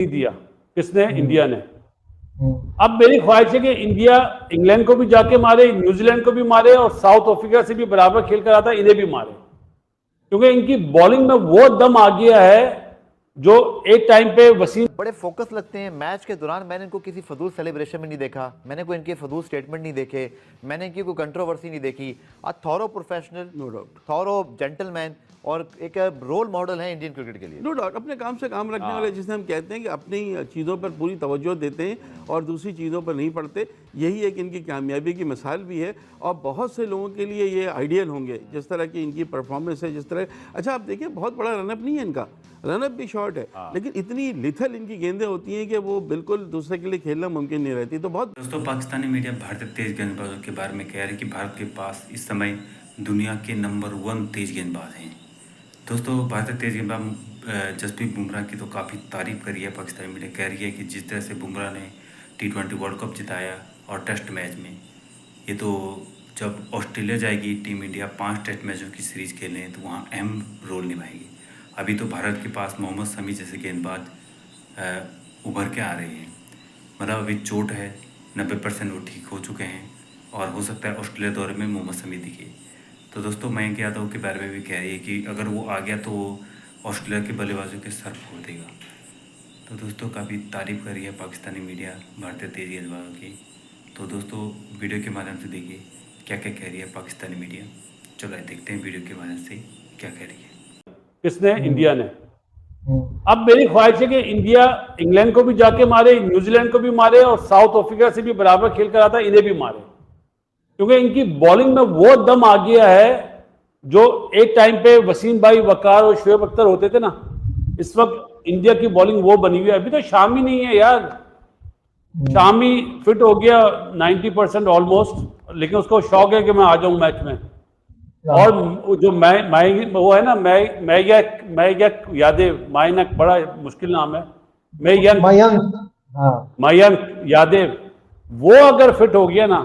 दिया किसने? इंडिया ने। अब मेरी ख्वाहिश है कि इंडिया इंग्लैंड को भी जाके मारे, न्यूजीलैंड को भी मारे और साउथ अफ्रीका से भी बराबर खेल कर आता इन्हें भी मारे, क्योंकि इनकी बॉलिंग में वो दम आ गया है जो एक टाइम पे वसीम बड़े फोकस लगते हैं मैच के दौरान। मैंने इनको किसी फजूल सेलिब्रेशन में नहीं देखा, मैंने कोई इनके फजूल स्टेटमेंट नहीं देखे, मैंने इनकी कोई कंट्रोवर्सी नहीं देखी। A thorough professional, no doubt, thorough gentleman और एक रोल मॉडल है इंडियन क्रिकेट के लिए। नो डाउट, अपने काम से काम रखने वाले, जिसे हम कहते हैं कि अपनी चीज़ों पर पूरी तवज्जो देते हैं और दूसरी चीज़ों पर नहीं पड़ते। यही एक इनकी कामयाबी की मिसाल भी है और बहुत से लोगों के लिए ये आइडियल होंगे जिस तरह की इनकी परफॉर्मेंस है, जिस तरह। अच्छा, आप देखिए, बहुत बड़ा रनअप नहीं है इनका, रनअप भी शॉर्ट है, लेकिन इतनी लिथल इनकी गेंदें होती हैं कि वो बिल्कुल दूसरे के लिए खेलना मुमकिन नहीं रहती। तो बहुत दोस्तों, पाकिस्तानी मीडिया भारतीय तेज गेंदबाजों के बारे में कह रही है कि भारत के पास इस समय दुनिया के नंबर 1 तेज गेंदबाज हैं। दोस्तों, भारतीय तेज गेंदबाज जसप्रीत बुमराह की तो काफ़ी तारीफ करी है पाकिस्तानी मीडिया। कह रही है कि जिस तरह से बुमराह ने T20 वर्ल्ड कप जिताया और टेस्ट मैच में, ये तो जब ऑस्ट्रेलिया जाएगी टीम इंडिया 5 टेस्ट मैचों की सीरीज़ खेलने, तो वहाँ अहम रोल निभाएगी। अभी तो भारत के पास मोहम्मद शमी जैसे गेंदबाज उभर के आ रहे हैं। मतलब अभी चोट है, 90% वो ठीक हो चुके हैं और हो सकता है ऑस्ट्रेलिया दौरे में मोहम्मद शमी दिखे। तो दोस्तों, मयंक यादव के बारे में भी कह रही है कि अगर वो आ गया तो ऑस्ट्रेलिया के बल्लेबाजों के सर फोड़ देगा। तो दोस्तों, काफ़ी तारीफ कर रही है पाकिस्तानी मीडिया भारतीय तेज गेंदबाजों की। तो दोस्तों, वीडियो के माध्यम से देखिए क्या क्या कह रही है पाकिस्तानी मीडिया। चलो देखते हैं वीडियो के माध्यम से क्या कह रही है। किसने? इंडिया ने। अब मेरी ख्वाहिश है कि इंडिया इंग्लैंड को भी जाके मारे, न्यूजीलैंड को भी मारे और साउथ अफ्रीका से भी बराबर खेल कर आता इन्हें भी मारे, क्योंकि इनकी बॉलिंग में वो दम आ गया है जो एक टाइम पे वसीम भाई, वकार और शोएब अख्तर होते थे ना। इस वक्त इंडिया की बॉलिंग वो बनी हुई है। अभी तो शामी नहीं है यार, शामी फिट हो गया 90% ऑलमोस्ट, लेकिन उसको शौक है कि मैं आ जाऊं मैच में। और जो मैं वो है ना, मयंक यादव, मायनक बड़ा मुश्किल नाम है, मयंक यादव, वो अगर फिट हो गया ना,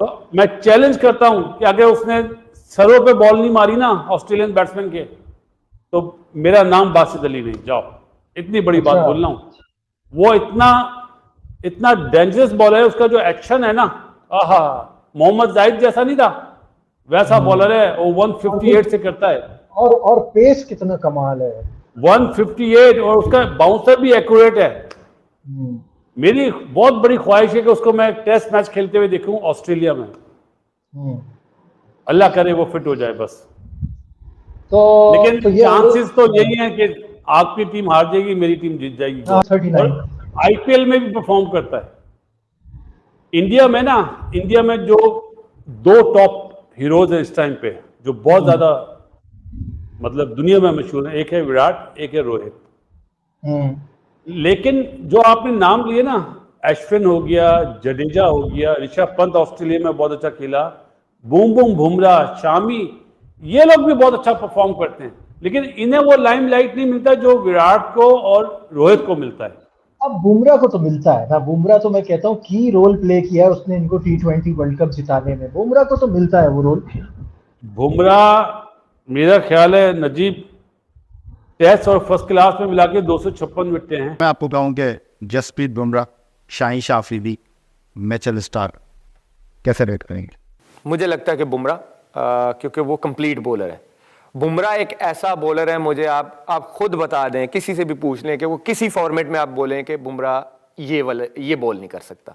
तो मैं चैलेंज करता हूं कि अगर उसने सरों पे बॉल नहीं मारी ना ऑस्ट्रेलियन बैट्समैन के, तो मेरा नाम बासित अली नहीं। जाओ, इतनी बड़ी बात बोल रहा हूं। वो इतना डेंजरस बॉलर है, उसका जो एक्शन है ना, आहा, मोहम्मद जाहिद जैसा नहीं था वैसा बॉलर है। वो 158 से करता है और पेस कितना कमाल है, 158, और उसका बाउंसर भी एक्यूरेट है। मेरी बहुत बड़ी ख्वाहिश है कि उसको मैं टेस्ट मैच खेलते हुए देखूं ऑस्ट्रेलिया में। अल्लाह करे वो फिट हो जाए बस। लेकिन चांसेस तो यही है कि आपकी टीम हार जाएगी, मेरी टीम जीत जाएगी। और आईपीएल में भी परफॉर्म करता है। इंडिया में जो 2 टॉप हीरोज है इस टाइम पे, जो बहुत ज्यादा मतलब दुनिया में मशहूर है, एक है विराट, एक है रोहित। लेकिन जो आपने नाम लिए ना, अश्विन हो गया, जडेजा हो गया, ऋषभ पंत ऑस्ट्रेलिया में बहुत अच्छा खेला, बुमराह, शामी, ये लोग भी बहुत अच्छा परफॉर्म करते हैं, लेकिन इन्हें वो लाइमलाइट नहीं मिलता जो विराट को और रोहित को मिलता है। अब बुमराह को तो मिलता है ना, बुमराह तो मैं कहता हूँ की रोल प्ले किया है उसने इनको T20 वर्ल्ड कप जिताने में। बुमराह को तो मिलता है वो रोल। बुमराह मेरा ख्याल है नजीब टेस्ट और फर्स्ट क्लास में मिला के 256 विकेटें हैं। मैं आपको कहूँ कि जसप्रीत बुमराह, शाहीन आफरीदी, मिचेल स्टार्क कैसे रेट करेंगे? मुझे लगता है कि बुमराह, क्योंकि वो कंप्लीट बॉलर है। बुमराह एक ऐसा बॉलर है, मुझे आप खुद बता दें, किसी से भी पूछ लें कि वो किसी फॉर्मेट में आप बोलें कि बुमराह ये बॉल नहीं कर सकता।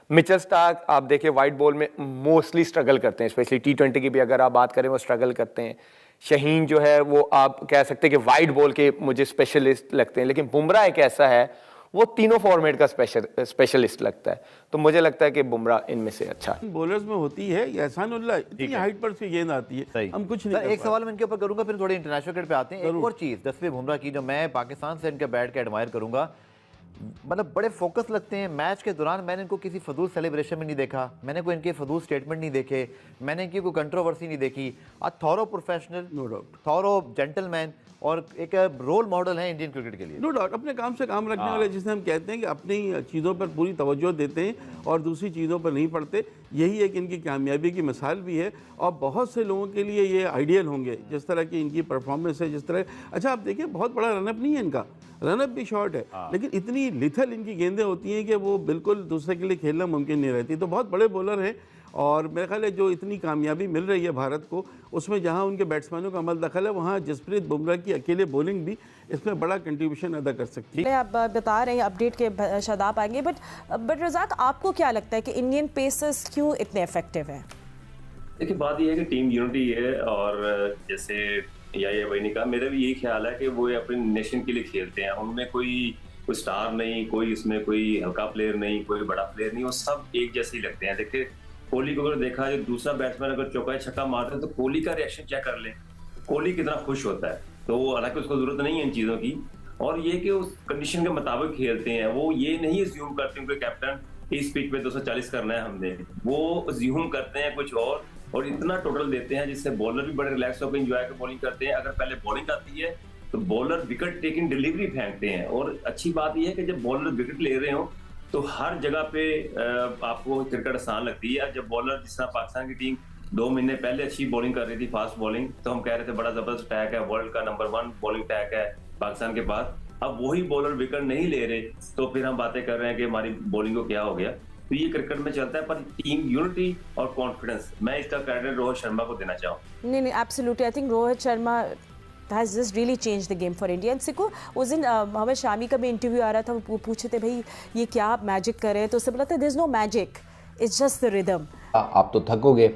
मिचेल स्टार्क आप देखिए वाइट बॉल में मोस्टली स्ट्रगल करते हैं, स्पेशली T20 की भी अगर आप बात करें वो स्ट्रगल करते हैं। शहीन जो है वो आप कह सकते हैं कि वाइट बॉल के मुझे स्पेशलिस्ट लगते हैं, लेकिन बुमराह एक ऐसा है वो तीनों फॉर्मेट का स्पेशलिस्ट लगता है। तो मुझे लगता है कि बुमराह इनमें से अच्छा है। बॉलर्स में होती है एहसानुल्लाह, इतनी हाइट पर से गेंद आती है, हम कुछ नहीं। एक सवाल मैं इनके ऊपर करूंगा, फिर थोड़े इंटरनेशनल क्रिकेट पे आते हैं। एक और चीज जसप्रीत बुमराह की जो मैं पाकिस्तान से इनके बैठ के एडमायर करूंगा, मतलब बड़े फोकस लगते हैं मैच के दौरान। मैंने इनको किसी फजूल सेलिब्रेशन में नहीं देखा, मैंने कोई इनके फजूल स्टेटमेंट नहीं देखे, मैंने इनकी कोई कंट्रोवर्सी नहीं देखी। A thorough professional, no doubt, thorough gentleman और एक रोल मॉडल है इंडियन क्रिकेट के लिए। नो डाउट, अपने काम से काम रखने वाले, जिसे हम कहते हैं कि अपनी चीज़ों पर पूरी तवज्जो देते हैं और दूसरी चीज़ों पर नहीं पड़ते। यही एक इनकी कामयाबी की मिसाल भी है और बहुत से लोगों के लिए ये आइडियल होंगे जिस तरह की इनकी परफॉर्मेंस है, जिस तरह। अच्छा, आप देखिए, बहुत बड़ा रनअप नहीं है इनका, रनअप भी शॉर्ट है, लेकिन इतनी लिथल इनकी गेंदें होती हैं कि वो बिल्कुल दूसरे के लिए खेलना मुमकिन नहीं रहती। तो बहुत बड़े बॉलर हैं और मेरे ख्याल है जो इतनी कामयाबी मिल रही है भारत को, उसमें जहां उनके बैट्समैनों का अमल दखल है, वहां जसप्रीत बुमराह की अकेले बॉलिंग भी इसमें बड़ा कंट्रीब्यूशन अदा कर सकती है। आप बता रहे हैं अपडेट के शादाब आएंगे, बट रज़ाक आपको क्या लगता है कि इंडियन पेसर्स क्यों इतने इफेक्टिव हैं? देखिए, बात यह है कि टीम यूनिटी है और जैसे या भाई ने कहा, मेरा भी यही ख्याल है कि वो अपने नेशन के लिए खेलते हैं। उनमें कोई स्टार नहीं, कोई इसमें कोई हल्का प्लेयर नहीं, कोई बड़ा प्लेयर नहीं, वो सब एक जैसे ही लगते हैं। देखिए कोहली को अगर देखा जो दूसरा बैट्समैन अगर चौका छक्का मारता है तो कोहली का रिएक्शन चेक कर ले, कोहली कितना खुश होता है। तो हालांकि उसको जरूरत नहीं है इन चीजों की, और ये कि उस कंडीशन के मुताबिक खेलते हैं। वो ये नहीं अज्यूम करते हैं कि कैप्टन इस पिच पे 240 करना है हमने, वो अज्यूम करते हैं कुछ और इतना टोटल देते हैं जिससे बॉलर भी बड़े रिलैक्स होकर एंजॉय कर बॉलिंग करते हैं। अगर पहले बॉलिंग आती है तो बॉलर विकेट टेकिंग डिलीवरी फेंकते हैं। और अच्छी बात यह है कि जब बॉलर विकेट ले रहे हो तो हर जगह पे आपको क्रिकेट आसान लगती है। जब बॉलर, जिस तरह पाकिस्तान की टीम 2 महीने पहले अच्छी बॉलिंग कर रही थी, फास्ट बॉलिंग, तो हम कह रहे थे बड़ा जबरदस्त अटैक है, वर्ल्ड का नंबर 1 बॉलिंग अटैक है पाकिस्तान के बाद। अब वही बॉलर विकेट नहीं ले रहे तो फिर हम बातें कर रहे हैं कि हमारी बॉलिंग को क्या हो गया। तो ये क्रिकेट में चलता है, पर टीम यूनिटी और कॉन्फिडेंस, मैं इसका क्रेडिट रोहित शर्मा को देना चाहूँ। नहीं, absolutely, I think Rohit Sharma has just really changed the game for India. And सिको उस दिन मोहम्मद शामी का भी इंटरव्यू आ रहा था, वो पूछे थे भाई ये क्या आप मैजिक कर रहे हैं, तो उससे बोला था there is no magic, it's just the rhythm. आप तो थकोगे।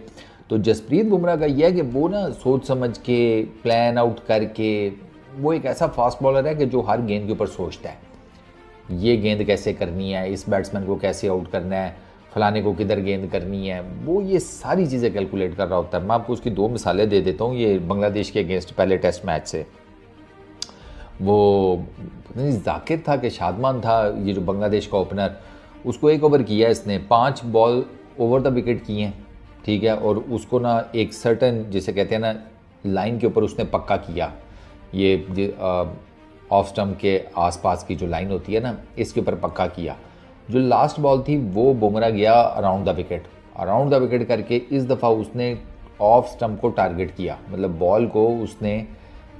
तो जसप्रीत बुमराह का यह है कि वो ना सोच समझ के प्लान आउट करके, वो एक ऐसा फास्ट बॉलर है कि जो हर गेंद के ऊपर सोचता है, ये गेंद कैसे करनी है, इस बैट्समैन को कैसे आउट करना है, फलाने को किधर गेंद करनी है, वो ये सारी चीज़ें कैलकुलेट कर रहा होता है। मैं आपको उसकी 2 मिसालें दे देता हूँ। ये बांग्लादेश के अगेंस्ट पहले टेस्ट मैच से, वो पता नहीं जाकिर था कि शादमान था, ये जो बांग्लादेश का ओपनर, उसको 1 ओवर किया इसने, 5 बॉल ओवर द विकेट किए हैं, ठीक है, और उसको ना एक सर्टन जिसे कहते हैं ना लाइन के ऊपर उसने पक्का किया। ये ऑफ स्टम्प के आसपास की जो लाइन होती है ना, इसके ऊपर पक्का किया। जो लास्ट बॉल थी वो बुमराह गया अराउंड द विकेट करके इस दफ़ा उसने ऑफ स्टम्प को टारगेट किया, मतलब बॉल को उसने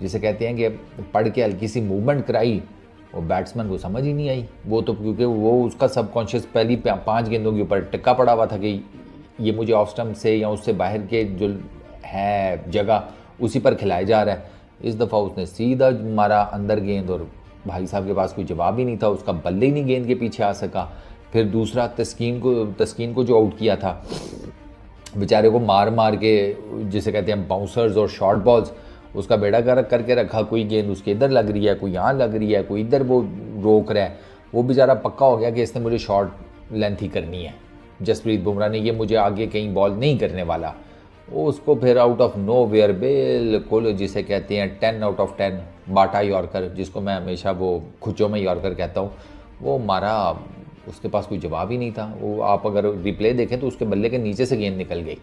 जिसे कहते हैं कि पढ़ के हल्की सी मूवमेंट कराई, और बैट्समैन को समझ ही नहीं आई। वो तो क्योंकि वो उसका सबकॉन्शियस पहली 5 गेंदों के ऊपर टिक्का पड़ा हुआ था कि ये मुझे ऑफ स्टम्प से या उससे बाहर के जो है जगह उसी पर खिलाया जा रहा है। इस दफ़ा उसने सीधा मारा अंदर गेंद, और भाई साहब के पास कोई जवाब ही नहीं था, उसका बल्ले ही नहीं गेंद के पीछे आ सका। फिर दूसरा तस्कीन को जो आउट किया था, बेचारे को मार के जिसे कहते हैं बाउंसर्स और शॉर्ट बॉल्स, उसका बेड़ा गर्क करके रखा। कोई गेंद उसके इधर लग रही है, कोई यहाँ लग रही है, कोई इधर वो रोक रहा है। वो बेचारा पक्का हो गया कि इसने मुझे शॉर्ट लेंथ ही करनी है, जसप्रीत बुमराह ने, ये मुझे आगे कहीं बॉल नहीं करने वाला। उसको फिर आउट ऑफ नो वेयर बिल्कुल जिसे कहते हैं 10 आउट ऑफ 10 बाटा यॉर्कर, जिसको मैं हमेशा वो खुचों में यॉर्कर कहता हूँ, वो मारा। उसके पास कोई जवाब ही नहीं था। वो आप अगर रिप्ले देखें तो उसके बल्ले के नीचे से गेंद निकल गई।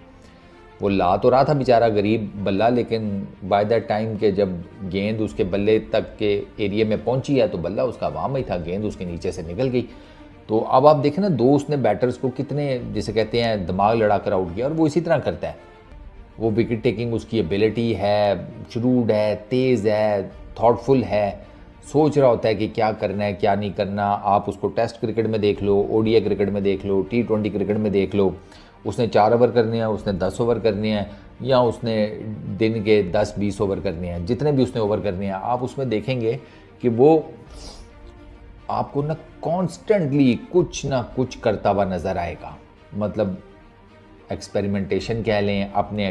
वो ला तो रहा था बेचारा गरीब बल्ला, लेकिन बाय दैट टाइम के जब गेंद उसके बल्ले तक के एरिया में पहुंची है तो बल्ला उसका वहाँ में ही था, गेंद उसके नीचे से निकल गई। तो अब आप देखें ना, 2 उसने बैटर्स को कितने जिसे कहते हैं दिमाग लड़ा कर आउट किया, और वो इसी तरह करता है। वो विकेट टेकिंग उसकी एबिलिटी है, श्रूड है, तेज़ है, थॉटफुल है, सोच रहा होता है कि क्या करना है क्या नहीं करना। आप उसको टेस्ट क्रिकेट में देख लो, ओडीआई क्रिकेट में देख लो, T20 क्रिकेट में देख लो, उसने 4 ओवर करने हैं, उसने 10 ओवर करने हैं, या उसने दिन के 10-20 ओवर करने हैं, जितने भी उसने ओवर करने हैं, आप उसमें देखेंगे कि वो आपको ना कॉन्स्टेंटली कुछ ना कुछ करता हुआ नज़र आएगा। मतलब एक्सपेरिमेंटेशन कह लें, अपने